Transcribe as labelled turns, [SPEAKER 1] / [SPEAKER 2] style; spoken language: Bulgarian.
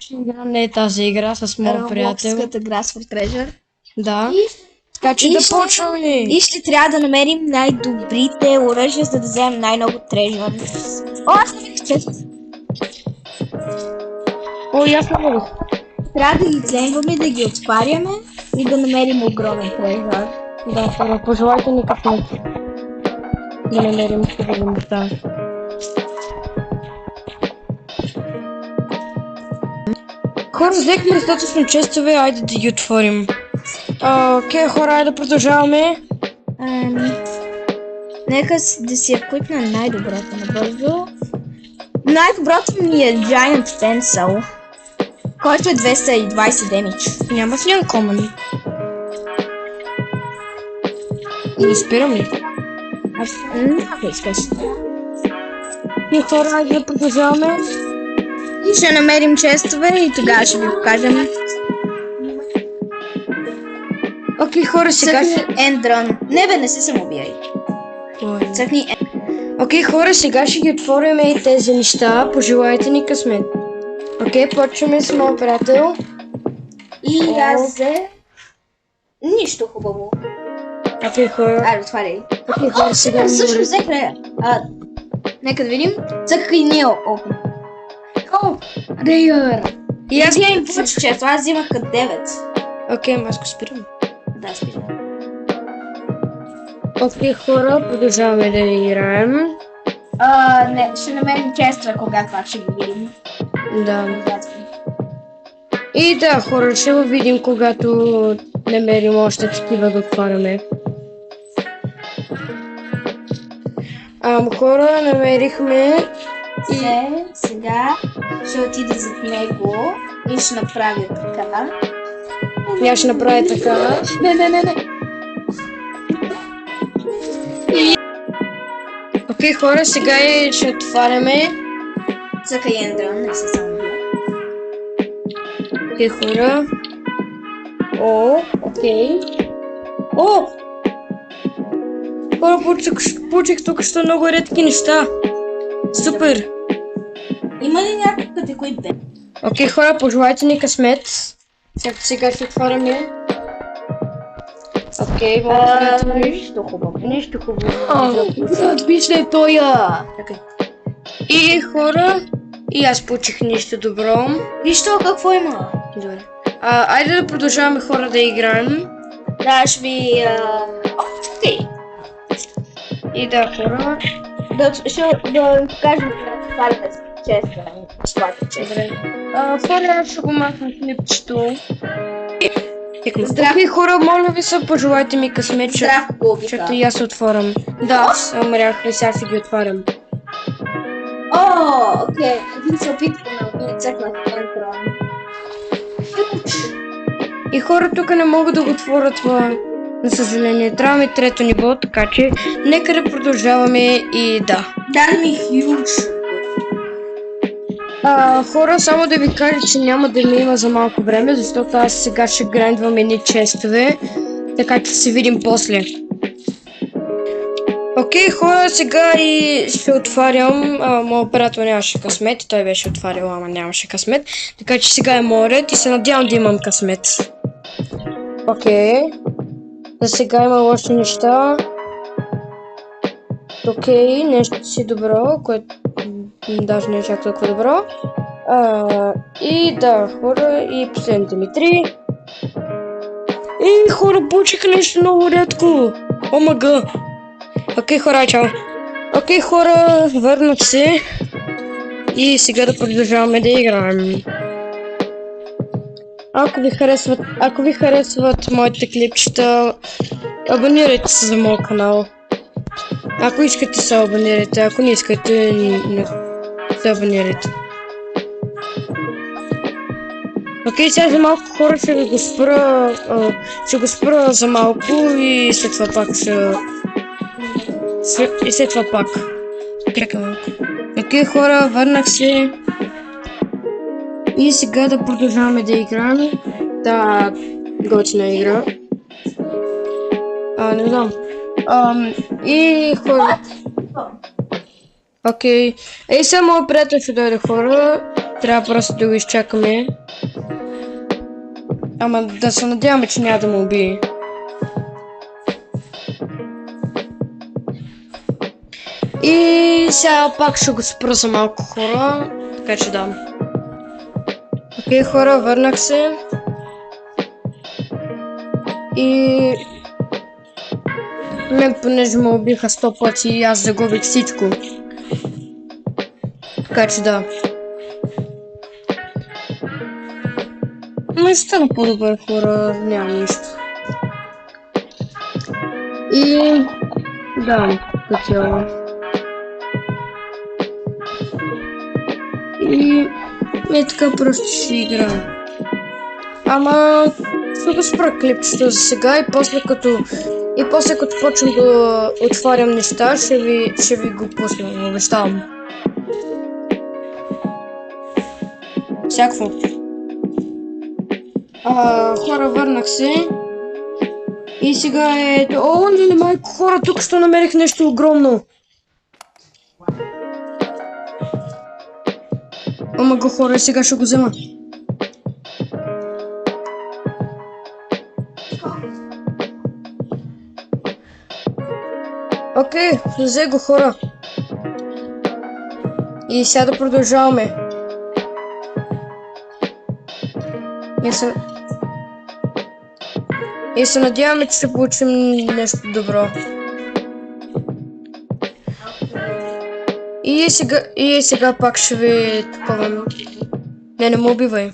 [SPEAKER 1] ще играм не тази игра с моят приятел.
[SPEAKER 2] Роблокската Grass for Treasure.
[SPEAKER 1] Да. Така че да почваме.
[SPEAKER 2] И ще трябва да намерим най-добрите оръжия, за да вземем най-много трежър. О, аз намерих чест.
[SPEAKER 1] О, и аз намерих.
[SPEAKER 2] Трябва да ги вземаме, да ги отваряме и да намерим огромен трежър.
[SPEAKER 1] Да, хора, пожелайте ни късмет. Да намерим хубави неща. Хора, взехме достатъчно честове, айде да ги отворим. Окей, хора, айде да продължаваме.
[SPEAKER 2] Нека да си я кликна най-доброто набързо. Най-доброто ми е Giant Pencil, който е 220 демидж.
[SPEAKER 1] Няма си uncommon. И ги спирам ли?
[SPEAKER 2] Ако искаш.
[SPEAKER 1] И хора, айде да продължаваме.
[SPEAKER 2] И ще намерим честове и тогава ще ви покажем.
[SPEAKER 1] Окей, хора, сега ще...
[SPEAKER 2] Ендрон. Не бе, не се самоубияй. Цъкни
[SPEAKER 1] Окей, хора, сега ще ги отворим и тези неща. Пожелайте ни късмет. Окей, почваме с моят приятел.
[SPEAKER 2] И аз взе... Нищо хубаво.
[SPEAKER 1] Окей, хора.
[SPEAKER 2] Айде, отваряй.
[SPEAKER 1] Окей, хора, сега...
[SPEAKER 2] Също взех рея. Нека да видим. Цъкай ние опит. О, Рейър.
[SPEAKER 1] И аз
[SPEAKER 2] имам повече често, аз взимах като 9.
[SPEAKER 1] Окей, аз го спирам.
[SPEAKER 2] Да, спирам.
[SPEAKER 1] Окей, хора, продължаваме да играем.
[SPEAKER 2] Не, ще намерим честове, когато пак ще ги видим.
[SPEAKER 1] Да. И да, хора, ще го видим, когато намерим още такива да отваряме. Хора, намерихме
[SPEAKER 2] И сега ще отида зад него и ще направя така.
[SPEAKER 1] и аз ще направя така.
[SPEAKER 2] Не.
[SPEAKER 1] Окей, хора, сега ще отваряме.
[SPEAKER 2] Цъкай Ендрон, не се самоубия.
[SPEAKER 1] Окей, хора. Окей. Хора, получих тук що много редки неща. Супер.
[SPEAKER 2] Има ли някакъв кой бе?
[SPEAKER 1] Окей, хора, пожелайте ни късмет. Сега ще отваряме. Окей,
[SPEAKER 2] Нищо хубаво.
[SPEAKER 1] Нищо хубаво. Вижте тоя. И хора, и аз получих нищо добро.
[SPEAKER 2] Нищо, какво има?
[SPEAKER 1] Добре. Айде да продължаваме, хора, да играем.
[SPEAKER 2] Да, ще ви... Окей.
[SPEAKER 1] И да, хора.
[SPEAKER 2] Ще да покажем на тварите с честа.
[SPEAKER 1] Добре. Хора, ще го махна клипчето.
[SPEAKER 2] Здрав.
[SPEAKER 1] Окей, хора, моля ви се, пожелайте ми късмет,
[SPEAKER 2] Здрав, Кубика.
[SPEAKER 1] защото и аз се отварям. Да, аз умрях и сега си ги отварям.
[SPEAKER 2] Окей. Един се опитва да ми цъкна Ендрон.
[SPEAKER 1] И хора, тук не мога да го отворя това. На съжаление, трябва ми трето ниво, така че нека да продължаваме и да.
[SPEAKER 2] Дай ми хюдж.
[SPEAKER 1] Хора, само да ви кажа, че няма да ми има за малко време, защото аз сега ще грайндвам едни честове, така че се видим после. Окей, хора, сега и ще отварям. Моят оператор нямаше късмет и той беше отварял, ама нямаше късмет, така че сега е моят ред и се надявам да имам късмет. Окей. За сега има лоши неща. Окей, нещо си добро, което даже не е чак толкова добро. И да, хора, и последните ми 3. И хора, получиха нещо много рядко. Омага. Окей, хора, чао. Окей, хора, върнах се. И сега да продължаваме да играем. Ако ви харесват моите клипчета, абонирайте се за моят канал. Ако искате се абонирайте, ако не искате, не се абонирайте. Окей, сега за малко хора ще го спра за малко и след това пак след това пак. Чакай малко. Окей, хора, върнах се. И сега да продължаваме да играем. Да, готина игра. Не знам. И хора. Окей. Сега моят приятел ще дойде, хора. Трябва просто да го изчакаме. Ама да се надяваме, че няма да му убие. И сега пак ще го спра за малко хора, така че да. Окей, хора, върнах се. И... мен понеже ме убиха 100 пъти и аз загубих всичко. Така че да. Но ще стана по-добър, хора, няма нищо. И... да, като цяло. И така просто ще си играя. Ама ще го спра клипчето за сега и после като почвам да отварям неща, ще ви го пусна, обещавам. Всякакво. Хора, върнах се. И сега е... О, не, майко, хора, тук що намерих нещо огромно. Ама го, хора, сега ще го взема. Окей, взе го, хора. И сега да продължаваме. И се надяваме, че ще получим нещо добро. И сега пак ще ви таковам. Не ме убивай.